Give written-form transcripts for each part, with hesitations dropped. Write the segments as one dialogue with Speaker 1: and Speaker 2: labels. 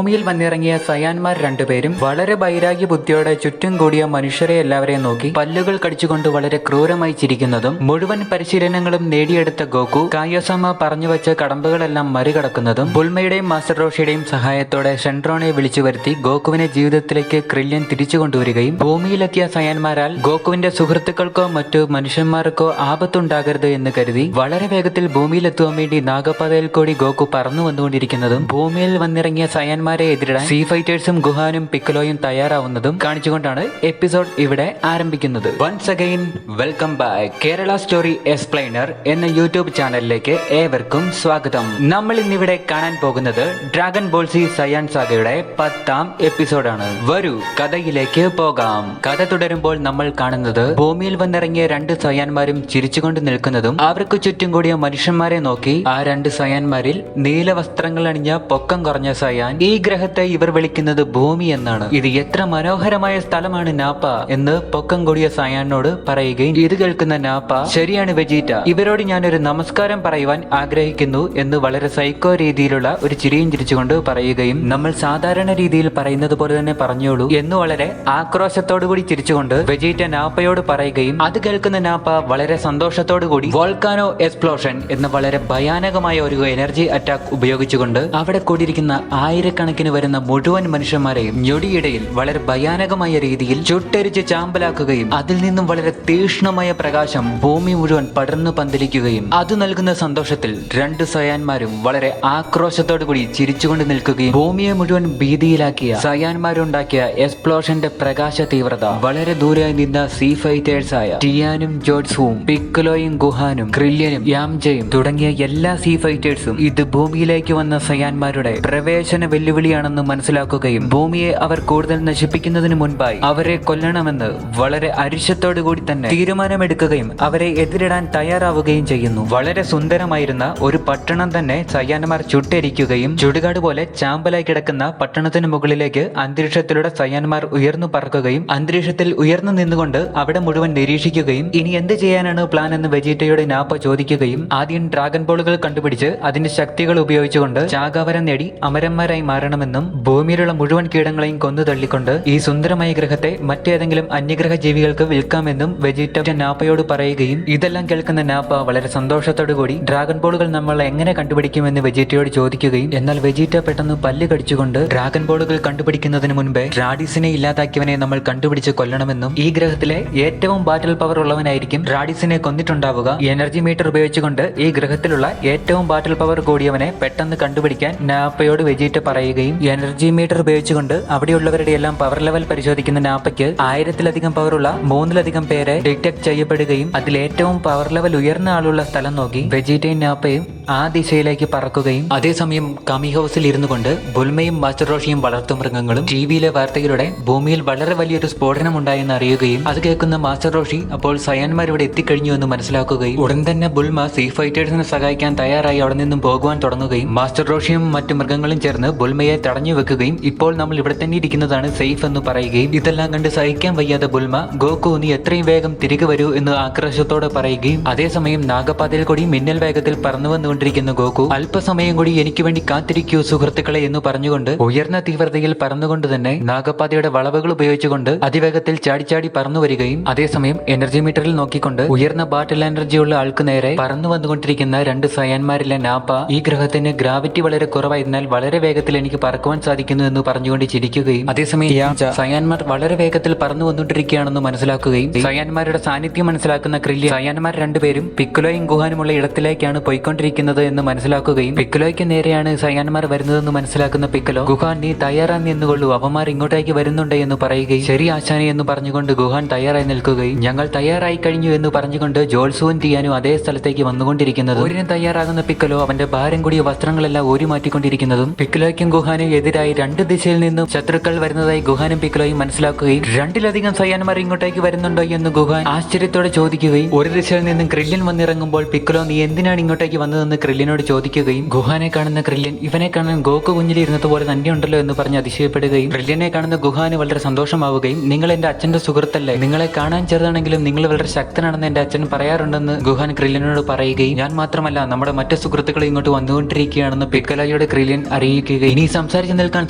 Speaker 1: ഭൂമിയിൽ വന്നിറങ്ങിയ സയാൻമാർ രണ്ടുപേരും വളരെ വൈരാഗ്യ ബുദ്ധിയോടെ ചുറ്റും കൂടിയ മനുഷ്യരെ എല്ലാവരെയും നോക്കി പല്ലുകൾ കടിച്ചുകൊണ്ട് വളരെ ക്രൂരമായി ചിരിക്കുന്നതും മുഴുവൻ പരിശീലനങ്ങളും നേടിയെടുത്ത ഗോകു കായോസാമ പറഞ്ഞുവച്ച കടമ്പകളെല്ലാം മറികടക്കുന്നതും ബുൾമയുടെയും മാസ്റ്റർ റോഷിയുടെയും സഹായത്തോടെ ഷെൻട്രോണെ വിളിച്ചു വരുത്തി ഗോകുവിനെ ജീവിതത്തിലേക്ക് ക്രില്യൻ തിരിച്ചു കൊണ്ടുവരികയും ഭൂമിയിലെത്തിയ സയാൻമാരാൽ ഗോകുവിന്റെ സുഹൃത്തുക്കൾക്കോ മറ്റു മനുഷ്യന്മാർക്കോ ആപത്തുണ്ടാകരുത് എന്ന് കരുതി വളരെ വേഗത്തിൽ ഭൂമിയിലെത്തുവാൻ വേണ്ടി നാഗപാതയിൽ കൂടി ഗോകു പറന്നു വന്നുകൊണ്ടിരിക്കുന്നതും ഭൂമിയിൽ വന്നിറങ്ങിയ സയാൻമാരെ എതിരിടാൻ സീ ഫൈറ്റേഴ്സും ഗുഹാനും പിക്കലോയും തയ്യാറാവുന്നതും കാണിച്ചുകൊണ്ടാണ് എപ്പിസോഡ് ഇവിടെ ആരംഭിക്കുന്നത്. Once again welcome back Kerala story explainer എന്ന യൂട്യൂബ് ചാനലിലേക്ക് ഏവർക്കും സ്വാഗതം. നമ്മൾ ഇന്നിവിടെ കാണാൻ പോകുന്നത് ഡ്രാഗൺ ബോൾ സി സയാൻ സാഗയുടെ 10ാം എപ്പിസോഡാണ്. വരൂ കഥയിലേക്ക് പോകാം. കഥ തുടരുമ്പോൾ നമ്മൾ കാണുന്നത് ഭൂമിയിൽ വന്നിറങ്ങിയ രണ്ട് സയാൻമാരും ചിരിച്ചുകൊണ്ട് നിൽക്കുന്നതും അവർക്ക് ചുറ്റും കൂടിയ മനുഷ്യന്മാരെ നോക്കി ആ രണ്ട് സയാൻമാരിൽ നീല വസ്ത്രങ്ങൾ അണിഞ്ഞ പൊക്കം കുറഞ്ഞ സയാൻ ഈ ഗ്രഹത്തെ ഇവർ വിളിക്കുന്നത് ഭൂമി എന്നാണ്. ഇത് എത്ര മനോഹരമായ സ്ഥലമാണ് നാപ്പ എന്ന് പൊക്കം കൂടിയ സയാനോട് പറയുകയും ഇത് കേൾക്കുന്ന നാപ്പ ശരിയാണ് വെജീറ്റ, ഇവരോട് ഞാനൊരു നമസ്കാരം പറയുവാൻ ആഗ്രഹിക്കുന്നു എന്ന് വളരെ സൈക്കോ രീതിയിലുള്ള ഒരു ചിരിയും ചിരിച്ചുകൊണ്ട് പറയുകയും നമ്മൾ സാധാരണ രീതിയിൽ പറയുന്നത് പോലെ തന്നെ പറഞ്ഞോളൂ എന്ന് വളരെ ആക്രോശത്തോടുകൂടി ചിരിച്ചുകൊണ്ട് വെജീറ്റ നാപ്പയോട് പറയുകയും അത് കേൾക്കുന്ന നാപ്പ വളരെ സന്തോഷത്തോടുകൂടി വോൾക്കാനോ എക്സ്പ്ലോഷൻ എന്ന വളരെ ഭയാനകമായ ഒരു എനർജി അറ്റാക്ക് ഉപയോഗിച്ചുകൊണ്ട് അവിടെ കൂടിയിരിക്കുന്ന ആയിരക്കണക്കിന് വരുന്ന മുഴുവൻ മനുഷ്യന്മാരെയും ഞൊടിയിടയിൽ വളരെ ഭയാനകമായ രീതിയിൽ ചുട്ടരിച്ച് ചാമ്പലാക്കുകയും അതിൽ നിന്നും വളരെ തീക്ഷ്ണമായ പ്രകാശം ഭൂമി മുഴുവൻ പടർന്നു പന്തലിക്കുകയും അത് നൽകുന്ന സന്തോഷത്തിൽ രണ്ട് സയാൻമാരും വളരെ ആക്രോശത്തോടു കൂടി ചിരിച്ചുകൊണ്ട് നിൽക്കുകയും ഭൂമിയെ മുഴുവൻ ഭീതിയിലാക്കിയ സയാൻമാരുണ്ടാക്കിയ എക്സ്പ്ലോഷന്റെ പ്രകാശ തീവ്രത വളരെ ദൂരെയായി നിന്ന സീ ഫൈറ്റേഴ്സായ ടിയാനും ജോഡ്സുവും പിക്കലോയും ഗുഹാനും ക്രില്യനും യാംജയും തുടങ്ങിയ എല്ലാ സീ ഫൈറ്റേഴ്സും ഇത് ഭൂമിയിലേക്ക് വന്ന സയാൻമാരുടെ പ്രവേശന വെല്ലുവിളിയാണെന്ന് മനസ്സിലാക്കുകയും ഭൂമിയെ അവർ കൂടുതൽ നശിപ്പിക്കുന്നതിന് മുൻപായി അവരെ കൊല്ലണമെന്ന് വളരെ അരിശത്തോടു കൂടി തന്നെ തീരുമാനമെടുക്കുകയും അവരെ എതിരിടാൻ തയ്യാറാവുകയും ചെയ്യുന്നു. വളരെ സുന്ദരമായിരുന്ന ഒരു പട്ടണം തന്നെ സയാൻമാർ ചുട്ടരിക്കുകയും ചുടുകാട് പോലെ ചാമ്പലായി കിടക്കുന്ന പട്ടണത്തിന് മുകളിലേക്ക് അന്തരീക്ഷത്തിലൂടെ സയാൻമാർ ഉയർന്നു പറക്കുകയും അന്തരീക്ഷത്തിൽ ഉയർന്നു നിന്നുകൊണ്ട് അവിടെ മുഴുവൻ നിരീക്ഷിക്കുകയും ഇനി എന്ത് ചെയ്യാനാണ് പ്ലാൻ എന്ന് വെജീറ്റയോട് നാപ്പ ചോദിക്കുകയും ആദ്യം ഡ്രാഗൺ ബോളുകൾ കണ്ടുപിടിച്ച് അതിന്റെ ശക്തികൾ ഉപയോഗിച്ചുകൊണ്ട് ചാകാവരം നേടി അമരന്മാരായി മാറണമെന്നും ഭൂമിയിലുള്ള മുഴുവൻ കീടങ്ങളെയും കൊന്നു തള്ളിക്കൊണ്ട് ഈ സുന്ദരമായ ഗ്രഹത്തെ മറ്റേതെങ്കിലും അന്യഗ്രഹ ജീവികൾക്ക് വിൽക്കാമെന്നും വെജീറ്റ നാപ്പയോട് പറയുകയും ഇതെല്ലാം കേൾക്കുന്ന നാപ്പ വളരെ സന്തോഷത്തോടു കൂടി ഡ്രാഗൺ ബോളുകൾ നമ്മൾ എങ്ങനെ കണ്ടുപിടിക്കുമെന്ന് വെജീറ്റയോട് ചോദിക്കുകയും എന്നാൽ വെജീറ്റ പെട്ടെന്ന് പല്ല് കടിച്ചുകൊണ്ട് ഡ്രാഗൺ ബോളുകൾ കണ്ടുപിടിക്കുന്നതിന് മുൻപേ റാഡിസിനെ ഇല്ലാതാക്കിയവനെ നമ്മൾ കണ്ടുപിടിച്ച് കൊല്ലണമെന്നും ഈ ഗ്രഹത്തിലെ ഏറ്റവും ബാറ്റിൽ പവർ ഉള്ളവനായിരിക്കും റാഡിസിനെ കൊന്നിട്ടുണ്ടാവുക. എനർജി മീറ്റർ ഉപയോഗിച്ചുകൊണ്ട് ഈ ഗ്രഹത്തിലുള്ള ഏറ്റവും ബാറ്റിൽ പവർ കൂടിയവനെ പെട്ടെന്ന് കണ്ടുപിടിക്കാൻ നാപ്പയോട് വെജീറ്റ പറയുകയും എനർജി മീറ്റർ ഉപയോഗിച്ചുകൊണ്ട് അവിടെയുള്ളവരുടെ എല്ലാം പവർ ലെവൽ പരിശോധിക്കുന്ന നാപ്പയ്ക്ക് 1000-ലധികം പവറുള്ള 3-ലധികം പേരെ ഡിറ്റക്ട് ചെയ്യപ്പെടുകയും അതിൽ ഏറ്റവും പവർ ലെവൽ ഉയർന്ന ആളുള്ള സ്ഥലം നോക്കി വെജീറ്റയും നാപ്പയും ആ ദിശയിലേക്ക് പറക്കുകയും അതേസമയം കമി ഹൗസിൽ ഇരുന്നു കൊണ്ട് ബുൾമയും മാസ്റ്റർ റോഷിയും വളർത്തുമൃഗങ്ങളും ടിവിയിലെ വാർത്തയിലൂടെ ഭൂമിയിൽ വളരെ വലിയൊരു സ്ഫോടനം ഉണ്ടായെന്ന് അറിയുകയും അത് കേൾക്കുന്ന മാസ്റ്റർ റോഷി അപ്പോൾ സയാൻമാർ ഇവിടെ എത്തിക്കഴിഞ്ഞു എന്ന് മനസ്സിലാക്കുകയും ഉടൻ തന്നെ ബുൾമ സീ ഫൈറ്റേഴ്സിനെ സഹായിക്കാൻ തയ്യാറായി അവിടെ നിന്നും പോകുവാൻ തുടങ്ങുകയും മാസ്റ്റർ റോഷിയും മറ്റു മൃഗങ്ങളും ചേർന്ന് ബുൾമയെ തടഞ്ഞു വെക്കുകയും ഇപ്പോൾ നമ്മൾ ഇവിടെ തന്നെ ഇരിക്കുന്നതാണ് സേഫ് എന്ന് പറയുകയും ഇതെല്ലാം കണ്ട് സഹിക്കാൻ വയ്യാതെ ബുൾമ ഗോകു നീ എത്രയും വേഗം തിരികെ വരൂ എന്ന് ആക്രോശത്തോടെ പറയുകയും അതേസമയം നാഗപാതയിൽ കൂടി മിന്നൽ വേഗത്തിൽ പറന്നു വന്നുകൊണ്ടിരിക്കുന്ന ഗോകു അല്പസമയം കൂടി എനിക്ക് വേണ്ടി കാത്തിരിക്കൂ സുഹൃത്തുക്കളെ എന്ന് പറഞ്ഞുകൊണ്ട് ഉയർന്ന തീവ്രതയിൽ പറന്നുകൊണ്ട് തന്നെ നാഗപാതയുടെ വളവുകൾ ഉപയോഗിച്ചുകൊണ്ട് അതിവേഗത്തിൽ ചാടിച്ചാടി പറന്നു വരികയും അതേസമയം എനർജി മീറ്ററിൽ നോക്കിക്കൊണ്ട് ഉയർന്ന ബാറ്റിൽ എനർജിയുള്ള ആൾക്ക് നേരെ പറന്നു വന്നുകൊണ്ടിരിക്കുന്ന രണ്ട് സയാൻമാരിലെ നാപ്പ ഈ ഗ്രഹത്തിന് ഗ്രാവിറ്റി വളരെ കുറവായതിനാൽ വളരെ വേഗത്തിൽ എനിക്ക് പറക്കുവാൻ സാധിക്കുന്നു എന്ന് പറഞ്ഞുകൊണ്ട് ചിരിക്കുകയും അതേസമയം സയാൻമാർ വളരെ വേഗത്തിൽ പറന്നു വന്നുകൊണ്ടിരിക്കുകയാണെന്ന് മനസ്സിലാക്കുകയും സയാൻമാരുടെ സാന്നിധ്യം മനസ്സിലാക്കുന്ന ക്രില്യ സയാൻമാർ രണ്ടുപേരും പിക്കലോയും ഗുഹാനുമുള്ള ഇടത്തിലേക്കാണ് പോയിക്കൊണ്ടിരിക്കുന്നത് എന്ന് മനസ്സിലാക്കുകയും പിക്കലോയ്ക്ക് നേരെയാണ് സയാൻമാർ വരുന്നതെന്ന് മനസ്സിലാക്കുന്ന പിക്കലോ ഗുഹാൻ നീ തയ്യാറായി എന്നുകൊള്ളൂ അവന്മാർ ഇങ്ങോട്ടേക്ക് വരുന്നുണ്ട് എന്ന് പറയുകയും ശരി ആശാനെ എന്ന് പറഞ്ഞുകൊണ്ട് ഗുഹാൻ തയ്യാറായി നിൽക്കുകയും ഞങ്ങൾ തയ്യാറായി കഴിഞ്ഞു എന്ന് പറഞ്ഞുകൊണ്ട് ജോൾസുവും ടിയാനും അതേ സ്ഥലത്തേക്ക് വന്നുകൊണ്ടിരിക്കുന്നത് ഒരിനും തയ്യാറാകുന്ന പിക്കലോ അവന്റെ ഭാരം കൂടിയ വസ്ത്രങ്ങളെല്ലാം ഊരി മാറ്റിക്കൊണ്ടിരിക്കുന്നതും പിക്കലോയ്ക്കും ഗുഹാനും എതിരായി രണ്ട് ദിശയിൽ നിന്നും ശത്രുക്കൾ വരുന്നതായി ഗുഹാനും പിക്കലോയും മനസ്സിലാക്കുകയും രണ്ടിലധികം സയാൻമാർ ഇങ്ങോട്ടേക്ക് വരുന്നുണ്ടോ എന്ന് ഗുഹാൻ ആശ്ചര്യത്തോടെ ചോദിക്കുകയും ഒരു ദിശയിൽ നിന്നും ക്രില്യൻ വന്നിറങ്ങുമ്പോൾ പിക്കലോ നീ എന്തിനാണ് ഇങ്ങോട്ടേക്ക് വന്നതെന്ന് ക്രില്ലിനോട് ചോദിക്കുകയും ഗുഹാനെ കാണുന്ന ക്രില്യൻ ഇവനെ കാണാൻ ഗോക്കു കുഞ്ഞിലിരുന്നതുപോലെ തന്നെയുണ്ടല്ലോ എന്ന് പറഞ്ഞ് അതിശയപ്പെടുകയും ക്രില്യനെ കാണുന്ന ഗുഹാന് വളരെ സന്തോഷമാവുകയും നിങ്ങൾ എന്റെ അച്ഛന്റെ സുഹൃത്തല്ലേ, നിങ്ങളെ കാണാൻ ചെറുതാണെങ്കിലും നിങ്ങൾ വളരെ ശക്തനാണെന്ന് എന്റെ അച്ഛൻ പറയാറുണ്ടെന്ന് ഗുഹാൻ ക്രില്യനോട് പറയുകയും ഞാൻ മാത്രമല്ല നമ്മുടെ മറ്റു സുഹൃത്തുക്കൾ ഇങ്ങോട്ട് വന്നുകൊണ്ടിരിക്കുകയാണെന്ന് പിക്കലോയോട് ക്രില്യൻ അറിയിക്കുകയും ഇനി സംസാരിച്ചു നിൽക്കാൻ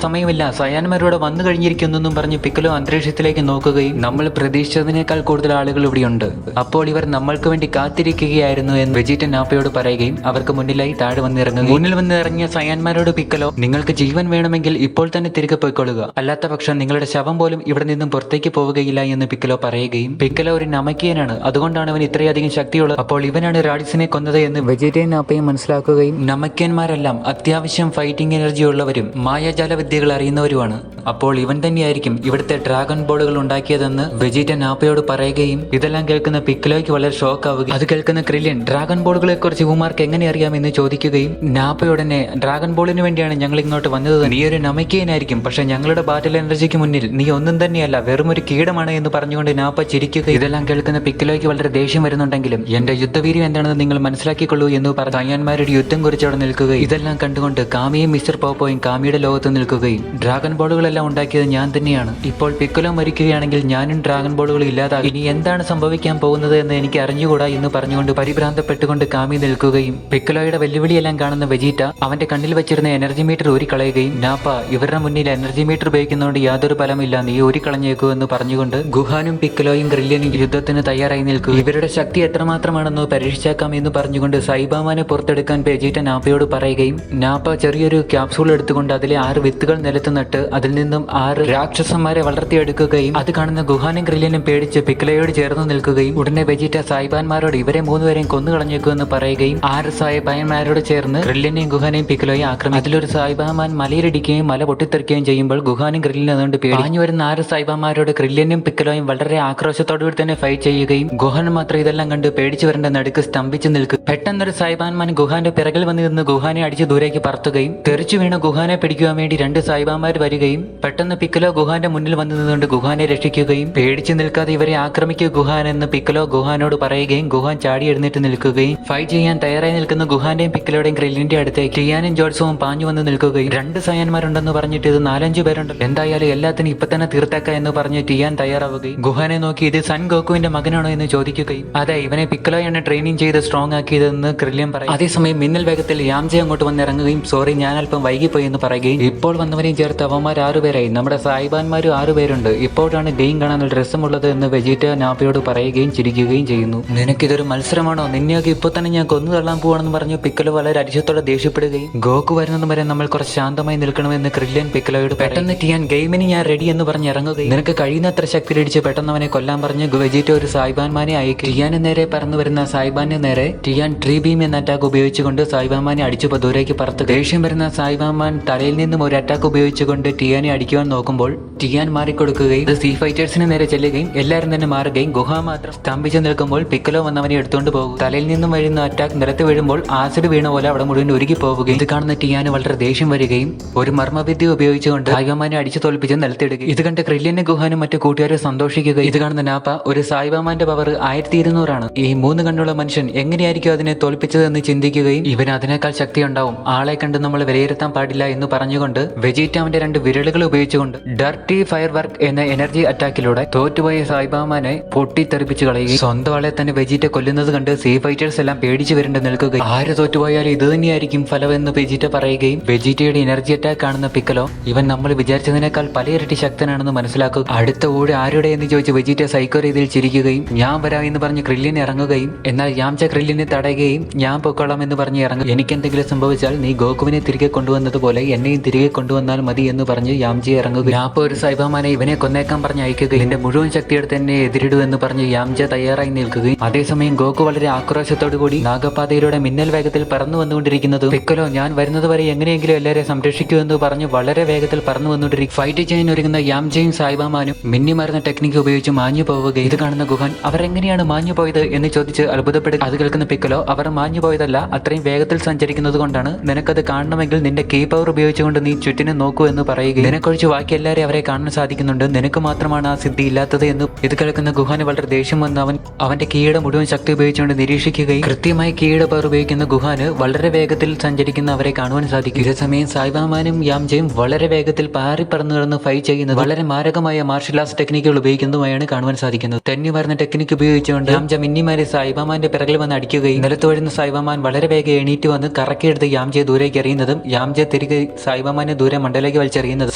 Speaker 1: സമയമില്ല, സയാൻമാരോട് വന്നു കഴിഞ്ഞിരിക്കുന്നെന്നും പറഞ്ഞ് പിക്കലോ അന്തരീക്ഷത്തിലേക്ക് നോക്കുകയും നമ്മൾ പ്രതീക്ഷിച്ചതിനേക്കാൾ കൂടുതൽ ആളുകൾ ഇവിടെയുണ്ട്, അപ്പോൾ ഇവർ നമ്മൾക്ക് വേണ്ടി കാത്തിരിക്കുകയായിരുന്നു എന്ന് വെജിറ്റ നാപ്പയോട് പറയുകയും അവർക്ക് മുന്നിലായി താഴെ വന്നിറങ്ങും. മുന്നിൽ വന്നിറങ്ങിയ സയാൻമാരോട് പിക്കലോ നിങ്ങൾക്ക് ജീവൻ വേണമെങ്കിൽ ഇപ്പോൾ തന്നെ തിരികെ പോയിക്കൊള്ളുക, അല്ലാത്ത പക്ഷം നിങ്ങളുടെ ശവം പോലും ഇവിടെ നിന്നും പുറത്തേക്ക് പോവുകയില്ല എന്ന് പിക്കലോ പറയുകയും പിക്കലോ ഒരു നമക്കിയനാണ്, അതുകൊണ്ടാണ് അവൻ ഇത്രയധികം ശക്തിയുള്ളത്, അപ്പോൾ ഇവനാണ് റാഡിസിനെ കൊന്നത് എന്ന് വെജിറ്റയും നാപ്പയും മനസ്സിലാക്കുകയും നമക്കിയന്മാരെല്ലാം അത്യാവശ്യം ഫൈറ്റിംഗ് എനർജി ഉള്ളവരും മായാജാല വിദ്യകൾ അറിയുന്നവരുമാണ്, അപ്പോൾ ഇവൻ തന്നെയായിരിക്കും ഇവിടുത്തെ ഡ്രാഗൺ ബോളുകൾ ഉണ്ടാക്കിയതെന്ന് വെജിറ്റ നാപ്പയോട് പറയുകയും ഇതെല്ലാം കേൾക്കുന്ന പിക്കലോയ്ക്ക് വളരെ ഷോക്ക് ആവുകയും അത് കേൾക്കുന്ന ക്രില്യൻ ഡ്രാഗൺ ബോളുകളെ കുറിച്ച് ഇവന്മാർക്ക് എങ്ങനെ അറിയാമെന്ന് ചോദിക്കുകയും നാപ്പയോടനെ ഡ്രാഗൺ ബോളിന് വേണ്ടിയാണ് ഞങ്ങൾ ഇങ്ങോട്ട് വന്നത്, നീ ഒരു നമക്കിയനായിരിക്കും, പക്ഷെ ഞങ്ങളുടെ ബാറ്റിൽ എനർജിക്ക് മുന്നിൽ നീ ഒന്നും തന്നെയല്ല, വെറും ഒരു കീടമാണ് എന്ന് പറഞ്ഞുകൊണ്ട് നാപ്പ ചിരിക്കുക. ഇതെല്ലാം കേൾക്കുന്ന പിക്കലോയ്ക്ക് വളരെ ദേഷ്യം വരുന്നുണ്ടെങ്കിലും എന്റെ യുദ്ധവീര്യം എന്താണെന്ന് നിങ്ങൾ മനസ്സിലാക്കിക്കൊള്ളൂ എന്ന് പറഞ്ഞ് സയാൻമാരുടെ യുദ്ധം കുറിച്ച് അവിടെ നിൽക്കുക. ഇതെല്ലാം കണ്ടുകൊണ്ട് കാമിയും മിസ്റ്റർ പോപ്പോയും കാമിയുടെ ലോകത്ത് നിൽക്കുകയും ഡ്രാഗൺ ബോളുകളെല്ലാം ഉണ്ടാക്കിയത് ഞാൻ തന്നെയാണ്, ഇപ്പോൾ പിക്കലോ മരിക്കുകയാണെങ്കിൽ ഞാനും ഡ്രാഗൺ ബോളുകൾ ഇല്ലാതാകും, ഇനി എന്താണ് സംഭവിക്കാൻ പോകുന്നത് എന്ന് എനിക്ക് അറിഞ്ഞുകൂടാ എന്ന് പറഞ്ഞുകൊണ്ട് പരിഭ്രാന്തപ്പെട്ടുകൊണ്ട് കാമി നിൽക്കുകയും പിക്കലോയുടെ വെല്ലുവിളിയെല്ലാം കാണുന്ന വെജീറ്റ അവന്റെ കണ്ണിൽ വെച്ചിരുന്ന എനർജി മീറ്റർ ഊരിക്കളയുകയും നാപ്പ ഇവരുടെ മുന്നിൽ എനർജി മീറ്റർ ഉപയോഗിക്കുന്നതുകൊണ്ട് യാതൊരു ഫലമില്ല, നീ ഊരിക്കളഞ്ഞേക്കൂ എന്ന് പറഞ്ഞുകൊണ്ട് ഗുഹാനും പിക്കലോയും ഗ്രില്യനും യുദ്ധത്തിന് തയ്യാറായി നിൽക്കുക. ഇവരുടെ ശക്തി എത്രമാത്രമാണെന്ന് പരീക്ഷിച്ചേക്കാം എന്ന് പറഞ്ഞുകൊണ്ട് സൈബാമാനെ പുറത്തെടുക്കാൻ വെജീറ്റ നാപ്പയോട് പറയുകയും നാപ്പ ചെറിയൊരു ക്യാപ്സൂൾ എടുത്തുകൊണ്ട് അതിലെ 6 വിത്തുകൾ നിലത്ത് നട്ട് അതിൽ നിന്നും 6 രാക്ഷസന്മാരെ വളർത്തിയെടുക്കുകയും അത് കാണുന്ന ഗുഹാനും ഗ്രില്യനും പേടിച്ച് പിക്കലോയോട് ചേർന്ന് നിൽക്കുകയും ഉടനെ വെജിറ്റ സായിബാൻമാരോട് ഇവരെ 3 പേരെയും കൊന്നുകളഞ്ഞേക്കുമെന്ന് പറയുകയും 6 സായിബാൻമാരോട് ചേർന്ന് ഗ്രില്യനെയും ഗുഹാനെയും പിക്കലോയെ ആക്രമിക്കും. അതിലൊരു സായിബാമാൻ മലയിലിടിക്കുകയും മല പൊട്ടിത്തെറിക്കുകയും ചെയ്യുമ്പോൾ ഗുഹാനും ഗ്രില്യനും അതുകൊണ്ട് പാഞ്ഞു വരുന്ന 6 സായിബാൻമാരോട് ഗ്രില്യനും പിക്കലോയും വളരെ ആക്രോശത്തോടുകൂടി തന്നെ ഫൈറ്റ് ചെയ്യുകയും ഗുഹാൻ മാത്രം ഇതെല്ലാം കണ്ട് പേടിച്ചു വരേണ്ട നടുക്ക് സ്തംഭിച്ചു നിൽക്കും. പെട്ടെന്നൊരു സായിബാൻമാൻ ഗുഹാന്റെ പിറകിൽ വന്ന് നിന്ന് ഗുഹാനെ അടിച്ച് ദൂരേക്ക് പറത്തുകയും തെറിച്ചു വീണ ഗുഹാനെ പിടിക്കുവാൻ വേണ്ടി 2 സായിബാൻമാർ വരികയും പെട്ടെന്ന് പിക്കലോ ഗുഹാന്റെ മുന്നിൽ വന്നു നിന്നുകൊണ്ട് ഗുഹാനെ രക്ഷിക്കുകയും പേടിച്ചു നിൽക്കാതെ ഇവരെ ആക്രമിക്കുക ഗുഹാൻ എന്ന് പിക്കലോ ഗുഹാനോട് പറയുകയും ഗുഹാൻ ചാടി എഴുന്നേറ്റ് നിൽക്കുകയും ഫൈറ്റ് ചെയ്യാൻ തയ്യാറായി നിൽക്കുന്ന ഗുഹാന്റെയും പിക്കലോയുടെയും ഗ്രില്ലിന്റെ അടുത്തേക്ക് ടിയാനും ജോൾസും പാഞ്ഞു വന്ന് നിൽക്കുകയും 2 സയന്മാരുണ്ടെന്ന് പറഞ്ഞിട്ട് ഇത് 4-5 പേരുണ്ടല്ലോ, എന്തായാലും എല്ലാത്തിനും ഇപ്പൊ തന്നെ തീർത്തേക്ക എന്ന് പറഞ്ഞ് ടിയാൻ തയ്യാറാവുകയും ഗുഹാനെ നോക്കി ഇത് സൺ ഗോക്കുവിന്റെ മകനാണോ എന്ന് ചോദിക്കുകയും അതെ, ഇവനെ പിക്കലോയാണ് ട്രെയിനിങ് ചെയ്ത് സ്ട്രോങ് ആക്കിയതെന്ന് ക്രില്യൻ പറയും. അതേസമയം മിന്നൽ വേഗത്തിൽ യാംജെ അങ്ങോട്ട് വന്നിറങ്ങുകയും സോറി ഞാൻ അല്പം വൈകിപ്പോയി എന്ന് പറയുകയും ഇപ്പോൾ വന്നവരെയും ചേർത്ത് അവന്മാർ 6 പേരായി, നമ്മുടെ സായിബാൻമാരും 6 പേരുണ്ട്, ഇപ്പോഴാണ് ഗെയിം കാണാൻ രസമുള്ളത് എന്ന് വെജിറ്റ നാപ്പയോട് പറയുകയും ചിരിക്കുകയും ചെയ്യുന്നു. നിനക്കിതൊരു മത്സരമാണോ, നിന്നെയൊക്കെ ഇപ്പൊ തന്നെ ഞാൻ കൊന്നു തള്ളാൻ പോവാണെന്ന് പറഞ്ഞു പിക്കലോ വളരെ അരിശത്തോടെ ദേഷ്യപ്പെടുകയും ഗോക്കു വരുന്നത് വരെ നമ്മൾ കുറച്ച് ശാന്തമായി നിൽക്കണമെന്ന് ക്രില്യൻ പിക്കലോയോട് പെട്ടെന്ന് ടിയാൻ ഗെയിമിന് ഞാൻ റെഡി എന്ന് പറഞ്ഞ് ഇറങ്ങുകയും നിനക്ക് കഴിയുന്നത്ര ശക്തി ഇടിച്ച് പെട്ടെന്ന് അവനെ കൊല്ലാൻ പറഞ്ഞ് വെജിറ്റ ഒരു സായിബാൻമാനെ അയക്കും. ടിയാന് നേരെ പറന്നു വരുന്ന സായിബാന് നേരെ ടിയാൻ ട്രീ ബീം എന്ന അറ്റാക്ക് ഉപയോഗിച്ചുകൊണ്ട് സായിബാൻമാനെ അടിച്ചു ദൂരേക്ക് പറത്ത് ദേഷ്യം വരുന്ന സായിബാൻമാൻ തലയിൽ നിന്നും ഒരു അറ്റാക്ക് ഉപയോഗിച്ചുകൊണ്ട് ടിയാനെ അടിക്കുവാൻ നോക്കുമ്പോൾ ടിയാൻ മാറിക്കൊടുക്കുകയും ഇത് സീ ഫൈറ്റേഴ്സിന് നേരെ ചെല്ലുകയും എല്ലാവരും തന്നെ മാറുകയും ഗുഹ മാത്രം സ്തംഭിച്ചു നിൽക്കുമ്പോൾ പിക്കലോ വന്നവനെ എടുത്തുകൊണ്ട് പോകും. തലയിൽ നിന്നും വരുന്ന അറ്റാക്ക് നിലത്ത് വീഴുമ്പോൾ ആസിഡ് വീണ പോലെ അവിടെ മുഴുവൻ ഒരുക്കി പോവുകയും ഇത് കാണുന്ന ടിയാന് വളരെ ദേഷ്യം വരികയും ഒരു മർമ്മവിദ്യ ഉപയോഗിച്ചുകൊണ്ട് സായിബാമാനെ അടിച്ചു തോൽപ്പിച്ച് നിലത്തിടുകയും ഇത് കണ്ട് ക്രില്യനും ഗുഹാനും മറ്റു കൂട്ടുകാരും സന്തോഷിക്കുകയും ഇത് കാണുന്ന നാപ്പ ഒരു സായിബാമാന്റെ പവർ 1200 ഈ 3 കണ്ണുള്ള മനുഷ്യൻ എങ്ങനെയായിരിക്കും അതിനെ തോൽപ്പിച്ചതെന്ന് ചിന്തിക്കുകയും ഇവന് അതിനേക്കാൾ ശക്തി ഉണ്ടാവും, ആളെ കണ്ട് നമ്മൾ വിലയിരുത്താൻ പാടില്ല എന്ന് പറഞ്ഞുകൊണ്ട് വെജിറ്റ അവന്റെ 2 വിരലുകൾ ഉപയോഗിച്ചുകൊണ്ട് ഡർട്ടി ഫയർ വർക്ക് എന്ന എനർജി അറ്റാക്കിലൂടെ തോറ്റുപോയ സായിബാമാനെ പൊട്ടിത്തെറിപ്പിച്ച് കളയുകയും സ്വന്തം ആളെ തന്നെ വെജിറ്റ കൊല്ലുന്നത് കണ്ട് സീ ഫൈറ്റേഴ്സ് എല്ലാം പേടിച്ചു വരേണ്ടി നിൽക്കുകയും ആര് തോറ്റുപോയാലും ഇത് തന്നെയായിരിക്കും ഫലമെന്ന് വെജിറ്റ പറയുകയും വെജിറ്റയുടെ എനർജി അറ്റാക്ക് കാണുന്ന പിക്കലോ ഇവൻ നമ്മൾ വിചാരിച്ചതിനേക്കാൾ പലയിരട്ടി ശക്തനാണെന്ന് മനസ്സിലാക്കുക. അടുത്ത ഊഴ് ആരുടെ എന്ന് ചോദിച്ച് വെജിറ്റ സൈക്കോ രീതിയിൽ ചിരിക്കുകയും ഞാൻ വരാം എന്ന് പറഞ്ഞ് ക്രില്യൻ ഇറങ്ങുകയും എന്നാൽ യാംച ക്രില്യനെ തടയുകയും ഞാൻ പൊക്കോളാം എന്ന് പറഞ്ഞ് ഇറങ്ങും. എനിക്കെന്തെങ്കിലും സംഭവിച്ചാൽ നീ ഗോകുവിനെ തിരികെ കൊണ്ടുവന്നതുപോലെ എന്നെയും തിരികെ കൊണ്ടുവന്നാൽ മതി എന്ന് പറഞ്ഞ് യാംജി ഇറങ്ങുക. ഞാപ്പ ഒരു സൈബാമാനെ ഇവനെ കൊന്നേക്കാൻ പറഞ്ഞ് അയക്കുകയും എന്റെ മുഴുവൻ ശക്തിയെടുത്ത് എന്നെ എതിരിടൂ എന്ന് പറഞ്ഞ് യാംജ തയ്യാറായി നിൽക്കുകയും അതേസമയം ഗോകു വളരെ ആക്രോശത്തോടുകൂടി നാഗപാതയിലൂടെ മിന്നൽ വേഗത്തിൽ പറന്നു വന്നുകൊണ്ടിരിക്കുന്നതും പിക്കലോ ഞാൻ വരുന്നത് വരെ എങ്ങനെയെങ്കിലും എല്ലാവരെയും സംരക്ഷിക്കൂ എന്ന് പറഞ്ഞ് വളരെ വേഗത്തിൽ പറന്നു വന്നുകൊണ്ടിരിക്കും. ഫൈറ്റ് ചെയ്യാൻ ഒരുങ്ങുന്ന യാംജയും സായിബാമാനും മിന്നിമരുന്ന ടെക്നിക്ക് ഉപയോഗിച്ച് മാഞ്ഞു പോവുക. ഇത് കാണുന്ന ഗുഹാൻ അവരെങ്ങനെയാണ് മാഞ്ഞു പോയത് എന്ന് ചോദിച്ച് അത്ഭുതപ്പെടുക. അത് കേൾക്കുന്ന പിക്കലോ അവർ മാഞ്ഞു പോയതല്ല, അത്രയും വേഗത്തിൽ സഞ്ചരിക്കുന്നത് കൊണ്ടാണ്, നിനക്കത് കാണണമെങ്കിൽ നിന്റെ കീ പവർ ഉപയോഗിച്ചുകൊണ്ട് നീ ചുറ്റിനും നോക്കൂ എന്ന് പറയുക. നിനക്കൊഴിച്ച് ബാക്കി എല്ലാവരെയും അവരെ കാണാൻ സാധിക്കുന്നുണ്ട്, നിനക്ക് മാത്രമാണ് ആ സിദ്ധി ഇല്ലാത്തത് എന്ന് ഇത് കേൾക്കുന്ന ഗുഹാന് വളരെ ദേഷ്യം വന്ന് അവന്റെ കീയുടെ മുഴുവൻ ശക്തി ഉപയോഗിച്ചുകൊണ്ട് നിരീക്ഷിക്കുകയും കൃത്യമായി കീയുടെ പവർ ഉപയോഗിക്കുന്ന സഞ്ചരിക്കുന്ന ഗുഹാന് വളരെ വേഗത്തിൽ സഞ്ചരിക്കുന്ന അവരെ കാണുവാൻ സാധിക്കും. ഇതേസമയം സായിബാമാനും യാംജയും വളരെ വേഗത്തിൽ പാറി പറന്നു കിടന്ന് ഫൈറ്റ് ചെയ്യുന്നത് വളരെ മാരകമായ മാർഷൽ ആർട്സ് ടെക്നിക്കുകൾ ഉപയോഗിക്കുന്നതുമായാണ് കാണുവാൻ സാധിക്കുന്നത്. തെന്നി വരുന്ന ടെക്നിക്ക് ഉപയോഗിച്ചുകൊണ്ട് യാംജ മിന്നിമാരെ സായിബാമാന്റെ പിറകിൽ വന്ന് അടിക്കുകയും നിലത്ത് വീഴുന്ന സായിബാമാൻ വളരെ വേഗം എണീറ്റ് വന്ന് കറക്കിയെടുത്ത് യാംജയെ ദൂരേക്ക് എറിയുന്നതും യാംജ തിരികെ സായിബാമാനെ ദൂരെ മണ്ടയിലേക്ക് വലിച്ചെറിയുന്നത്.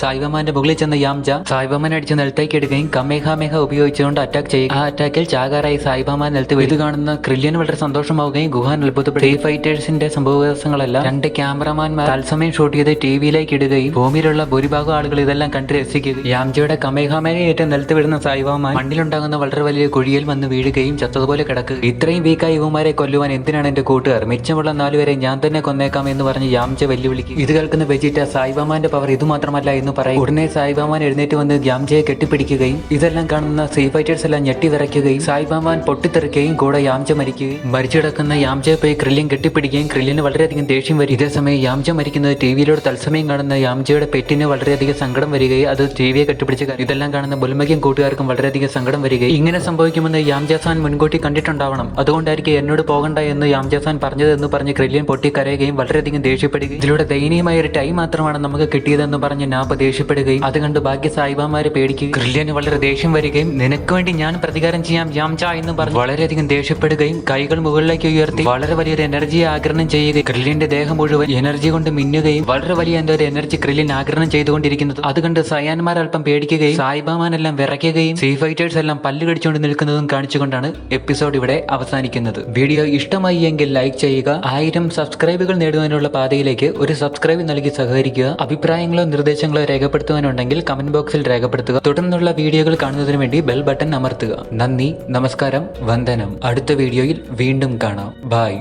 Speaker 1: സായിബാമാന്റെ മുകളിൽ ചെന്ന യാംജ സായിബാമാനെ അടിച്ച് നിലത്തേക്ക് ഇടുകയും കമേഹാമേഹ ഉപയോഗിച്ചുകൊണ്ട് അറ്റാക്ക് ചെയ്യും. ആ അറ്റാക്കിൽ ചാകാറായി സായിബാമാൻ നിലത്ത് വീഴുന്നത് കാണുന്ന ക്രില്യൻ വളരെ സന്തോഷമാവുകയും ഗുഹാൻ അത്ഭുതപ്പെടും. ഫൈറ്റേഴ്സിന്റെ സംഭവവികാസങ്ങളെല്ലാം രണ്ട് ക്യാമറമാൻമാർ തത്സമയം ഷൂട്ട് ചെയ്ത് ടിവിയിലേക്ക് ഇടുകയും ഭൂമിയിലുള്ള ഭൂരിഭാഗം ആളുകൾ ഇതെല്ലാം കണ്ട് രസിക്കുകയും യാംജയുടെ കമേഹാമേഹയേറ്റ നിലത്ത് വീഴുന്ന സായിബാമാൻ മണ്ണിലുണ്ടാകുന്ന വളരെ വലിയ കുഴിയിൽ വന്ന് വീഴുകയും ചത്തതുപോലെ കിടക്കുക. ഇത്രയും വീക്കായി ഇവന്മാരെ കൊല്ലുവാൻ എന്തിനാണ് എന്റെ കൂട്ടുകാർ, മിച്ചമുള്ള 4 പേരെ ഞാൻ തന്നെ കൊന്നേക്കാം എന്ന് പറഞ്ഞ് യാംജ വെല്ലുവിളിക്കും. ഇത് കേൾക്കുന്ന വെജിറ്റ സായിബാമാന്റെ പവർ ഇതുമാത്രമല്ല എന്ന് പറയും. ഉടനെ സായിബാമാൻ എഴുന്നേറ്റ് വന്ന് യാംജയെ കെട്ടിപ്പിടിക്കുകയും ഇതെല്ലാം കാണുന്ന സീ ഫൈറ്റേഴ്സ് എല്ലാം ഞെട്ടി വിറയ്ക്കുകയും സായിബാമാൻ പൊട്ടിത്തെറിക്കുകയും കൂടെ യാംജ മരിക്കുകയും മരിച്ചു കിടക്കുന്ന യാംജയെ പോയി ക്രില്യൻ കെട്ടിപ്പിടിക്കുകയും ക്രില്യന് വളരെയധികം ദേഷ്യം വരും. ഇതേസമയം യാംജ മരിക്കുന്നത് ടിവിയിലൂടെ തത്സമയം കാണുന്ന യാംജയുടെ പെറ്റിന് വളരെയധികം സങ്കടം വരികയും അത് ടിവിയെ കെട്ടിപ്പിടിച്ച് ഇതെല്ലാം കാണുന്ന ബുൽമയ്ക്കും കൂട്ടുകാർക്കും വളരെയധികം സങ്കടം വരികയും ഇങ്ങനെ സംഭവിക്കുമെന്ന് യാംജാസാൻ മുൻകൂട്ടി കണ്ടിട്ടുണ്ടാവണം, അതുകൊണ്ടായിരിക്കും എന്നോട് പോകണ്ട എന്ന് യാംജാസാൻ പറഞ്ഞതെന്ന് പറഞ്ഞ് ക്രില്യൻ പൊട്ടി കരയുകയും വളരെയധികം ദേഷ്യപ്പെടുകയും ഇതിലൂടെ ദയനീയമായ ഒരു ടൈം മാത്രമാണ് നമുക്ക് കിട്ടിയതെന്ന് പറഞ്ഞ് നാപ്പ ദേഷ്യപ്പെടുകയും അത് കണ്ട് ബാക്കി സായിബാമാരെ പേടിക്കുകയും ക്രില്യന് വളരെ ദേഷ്യം വരികയും നിനക്ക് വേണ്ടി ഞാൻ പ്രതികാരം ചെയ്യാം യാംജ എന്ന് പറഞ്ഞ് വളരെയധികം ദേഷ്യപ്പെടുകയും കൈകൾ മുകളിലേക്ക് ഉയർത്തി വളരെ വലിയൊരു എനർജിയെ ആഗിരണം ചെയ്യുകയും ക്രില്യന്റെ ദേഹം മുഴുവൻ എനർജി കൊണ്ട് മിന്നുകയും വളരെ വലിയ എന്തോ ഒരു എനർജി ക്രില്യൻ ആഗിരണം ചെയ്തുകൊണ്ടിരിക്കുന്നത് അത് കണ്ട് സയാന്മാർ അല്പം പേടിക്കുകയും സായിബാമാനെല്ലാം വിറയ്ക്കുകയും സീ ഫൈറ്റേഴ്സ് എല്ലാം പല്ല് കടിച്ചുകൊണ്ട് നിൽക്കുന്നതും കാണിച്ചുകൊണ്ടാണ് എപ്പിസോഡ് ഇവിടെ അവസാനിക്കുന്നത്. വീഡിയോ ഇഷ്ടമായി എങ്കിൽ ലൈക്ക് ചെയ്യുക. 1000 സബ്സ്ക്രൈബുകൾ നേടുവാനുള്ള പാതയിലേക്ക് ഒരു സബ്സ്ക്രൈബ് നൽകി സഹകരിക്കുക. അഭിപ്രായങ്ങളോ നിർദ്ദേശങ്ങളോ രേഖപ്പെടുത്തുവാനുണ്ടെങ്കിൽ കമന്റ് ബോക്സിൽ രേഖപ്പെടുത്തുക. തുടർന്നുള്ള വീഡിയോകൾ കാണുന്നതിന് വേണ്ടി ബെൽ ബട്ടൺ അമർത്തുക. നന്ദി, നമസ്കാരം, വന്ദനം. അടുത്ത വീഡിയോയിൽ വീണ്ടും കാണാം. ബൈ.